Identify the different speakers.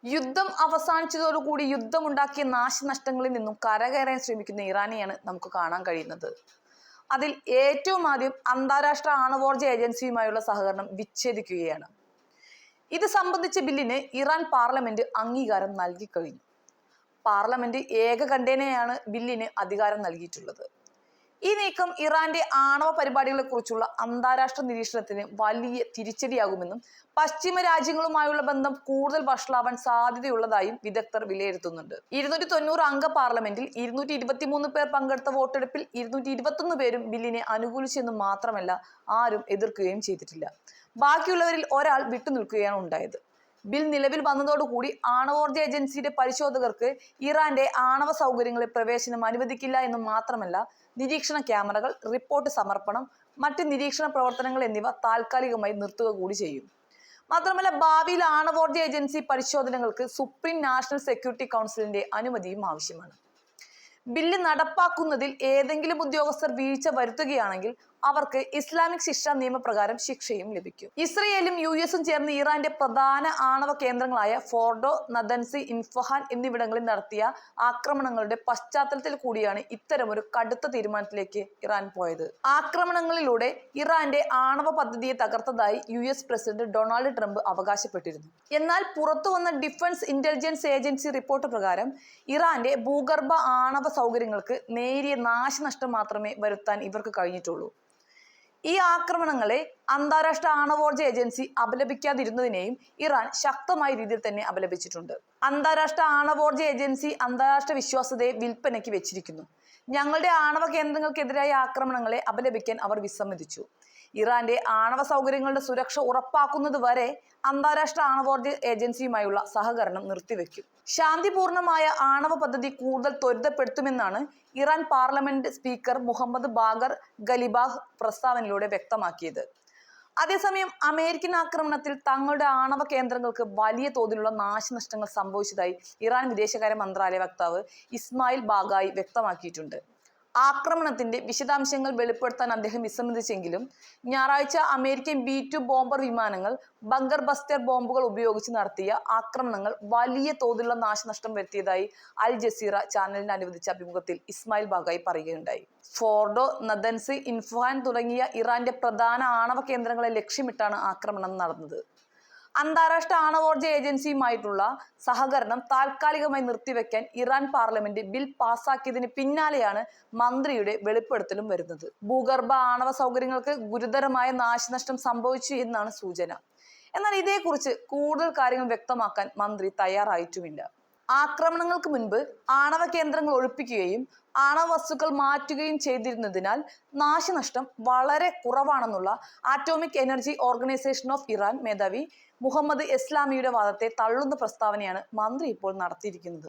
Speaker 1: യുദ്ധം അവസാനിച്ചതോടുകൂടി യുദ്ധമുണ്ടാക്കിയ നാശനഷ്ടങ്ങളിൽ നിന്നും കരകയറാൻ ശ്രമിക്കുന്ന ഇറാനെയാണ് നമുക്ക് കാണാൻ കഴിയുന്നത്. അതിൽ ഏറ്റവും ആദ്യം അന്താരാഷ്ട്ര ആണവോർജ ഏജൻസിയുമായുള്ള സഹകരണം വിച്ഛേദിക്കുകയാണ്. ഇത് സംബന്ധിച്ച ബില്ലിന് ഇറാൻ പാർലമെന്റ് അംഗീകാരം നൽകി കഴിഞ്ഞു. പാർലമെന്റ് ഏകകണ്ഠേനയാണ് ബില്ലിന് അധികാരം നൽകിയിട്ടുള്ളത്. ഈ നീക്കം ഇറാന്റെ ആണവ പരിപാടികളെ കുറിച്ചുള്ള അന്താരാഷ്ട്ര നിരീക്ഷണത്തിന് വലിയ തിരിച്ചടിയാകുമെന്നും പശ്ചിമ രാജ്യങ്ങളുമായുള്ള ബന്ധം കൂടുതൽ വഷളാവാൻ സാധ്യതയുള്ളതായും വിദഗ്ധർ വിലയിരുത്തുന്നുണ്ട്. 290 അംഗ പാർലമെന്റിൽ 223 പേർ പങ്കെടുത്ത വോട്ടെടുപ്പിൽ 221 പേരും ബില്ലിനെ അനുകൂലിച്ചെന്ന് മാത്രമല്ല ആരും എതിർക്കുകയും ചെയ്തിട്ടില്ല. ബാക്കിയുള്ളവരിൽ ഒരാൾ വിട്ടുനിൽക്കുകയാണ് ഉണ്ടായത്. ബിൽ നിലവിൽ വന്നതോടുകൂടി ആണവോർജ ഏജൻസിയുടെ പരിശോധകർക്ക് ഇറാന്റെ ആണവ സൗകര്യങ്ങളിൽ പ്രവേശനം അനുവദിക്കില്ല എന്ന് മാത്രമല്ല, നിരീക്ഷണ ക്യാമറകൾ, റിപ്പോർട്ട് സമർപ്പണം, മറ്റ് നിരീക്ഷണ പ്രവർത്തനങ്ങൾ എന്നിവ താൽക്കാലികമായി നിർത്തുക കൂടി ചെയ്യും. മാത്രമല്ല, ഭാവിയിൽ ആണവോർജ ഏജൻസി പരിശോധനകൾക്ക് സുപ്രീം നാഷണൽ സെക്യൂരിറ്റി കൗൺസിലിന്റെ അനുമതിയും ആവശ്യമാണ്. ബില്ല് നടപ്പാക്കുന്നതിൽ ഏതെങ്കിലും ഉദ്യോഗസ്ഥർ വീഴ്ച വരുത്തുകയാണെങ്കിൽ അവർക്ക് ഇസ്ലാമിക് ശിക്ഷാ നിയമപ്രകാരം ശിക്ഷയും ലഭിക്കും. ഇസ്രയേലും US ചേർന്ന് ഇറാന്റെ പ്രധാന ആണവ കേന്ദ്രങ്ങളായ ഫോർഡോ, നദൻസി, ഇൻഫഹാൻ എന്നിവിടങ്ങളിൽ നടത്തിയ ആക്രമണങ്ങളുടെ പശ്ചാത്തലത്തിൽ കൂടിയാണ് ഇത്തരമൊരു കടുത്ത തീരുമാനത്തിലേക്ക് ഇറാൻ പോയത്. ആക്രമണങ്ങളിലൂടെ ഇറാന്റെ ആണവ പദ്ധതിയെ തകർത്തതായി US പ്രസിഡന്റ് ഡൊണാൾഡ് ട്രംപ് അവകാശപ്പെട്ടിരുന്നു. എന്നാൽ പുറത്തുവന്ന ഡിഫൻസ് ഇന്റലിജൻസ് ഏജൻസി റിപ്പോർട്ട് പ്രകാരം ഇറാന്റെ ഭൂഗർഭ ആണവ സൗകര്യങ്ങൾക്ക് നേരിയ നാശനഷ്ടം മാത്രമേ വരുത്താൻ ഇവർക്ക് കഴിഞ്ഞിട്ടുള്ളൂ. ഈ ആക്രമണങ്ങളെ അന്താരാഷ്ട്ര ആണവോർജ ഏജൻസി അപലപിക്കാതിരുന്നതിനെയും ഇറാൻ ശക്തമായ രീതിയിൽ തന്നെ അപലപിച്ചിട്ടുണ്ട്. അന്താരാഷ്ട്ര ആണവോർജ ഏജൻസി അന്താരാഷ്ട്ര വിശ്വാസ്യതയെ വിൽപ്പനയ്ക്ക് വെച്ചിരിക്കുന്നു. ഞങ്ങളുടെ ആണവ കേന്ദ്രങ്ങൾക്കെതിരായ ആക്രമണങ്ങളെ അപലപിക്കാൻ അവർ വിസമ്മതിച്ചു. ഇറാന്റെ ആണവ സൗകര്യങ്ങളുടെ സുരക്ഷ ഉറപ്പാക്കുന്നത് വരെ അന്താരാഷ്ട്ര ആണവോർജ ഏജൻസിയുമായുള്ള സഹകരണം നിർത്തിവെക്കും. ശാന്തിപൂർണമായ ആണവ പദ്ധതി കൂടുതൽ ത്വരിതപ്പെടുത്തുമെന്നാണ് Iran parliament speaker Mohammad Bagher Ghalibaf പ്രസ്താവനയിലൂടെ വ്യക്തമാക്കിയത്. അതേസമയം അമേരിക്കൻ ആക്രമണത്തിൽ തങ്ങളുടെ ആണവ കേന്ദ്രങ്ങൾക്ക് വലിയ തോതിലുള്ള നാശനഷ്ടങ്ങൾ സംഭവിച്ചതായി ഇറാൻ വിദേശകാര്യ മന്ത്രാലയ വക്താവ് ഇസ്മായിൽ ബാഗായി വ്യക്തമാക്കിയിട്ടുണ്ട്. ആക്രമണത്തിന്റെ വിശദാംശങ്ങൾ വെളിപ്പെടുത്താൻ അദ്ദേഹം വിസമ്മതിച്ചെങ്കിലും ഞായറാഴ്ച അമേരിക്കൻ B-2 ബോംബർ വിമാനങ്ങൾ ബങ്കർ ബസ്റ്റർ ബോംബുകൾ ഉപയോഗിച്ച് നടത്തിയ ആക്രമണങ്ങൾ വലിയ തോതിലുള്ള നാശനഷ്ടം വരുത്തിയതായി അൽ ജസീറ ചാനലിന് അനുവദിച്ച അഭിമുഖത്തിൽ ഇസ്മായിൽ ബാഗായി പറയുകയുണ്ടായി. ഫോർഡോ, നദൻസ്, ഇൻഫഹാൻ തുടങ്ങിയ ഇറാന്റെ പ്രധാന ആണവ കേന്ദ്രങ്ങളെ ലക്ഷ്യമിട്ടാണ് ആക്രമണം നടന്നത്. അന്താരാഷ്ട്ര ആണവോർജ ഏജൻസിയുമായിട്ടുള്ള സഹകരണം താൽക്കാലികമായി നിർത്തിവെക്കാൻ ഇറാൻ പാർലമെന്റ് ബിൽ പാസാക്കിയതിന് പിന്നാലെയാണ് മന്ത്രിയുടെ വെളിപ്പെടുത്തലും വരുന്നത്. ഭൂഗർഭ ആണവ സൗകര്യങ്ങൾക്ക് ഗുരുതരമായ നാശനഷ്ടം സംഭവിച്ചു എന്നാണ് സൂചന. എന്നാൽ ഇതേക്കുറിച്ച് കൂടുതൽ കാര്യങ്ങൾ വ്യക്തമാക്കാൻ മന്ത്രി തയ്യാറായിട്ടുമില്ല. ആക്രമണങ്ങൾക്ക് മുൻപ് ആണവ കേന്ദ്രങ്ങൾ ഒഴിപ്പിക്കുകയും ആണവ വസ്തുക്കൾ മാറ്റുകയും ചെയ്തിരുന്നതിനാൽ നാശനഷ്ടം വളരെ കുറവാണെന്നുള്ള atomic energy organisation of Iran മേധാവി മുഹമ്മദ് എസ്ലാമിയുടെ വാദത്തെ തള്ളുന്ന പ്രസ്താവനയാണ് മന്ത്രി ഇപ്പോൾ നടത്തിയിരിക്കുന്നത്.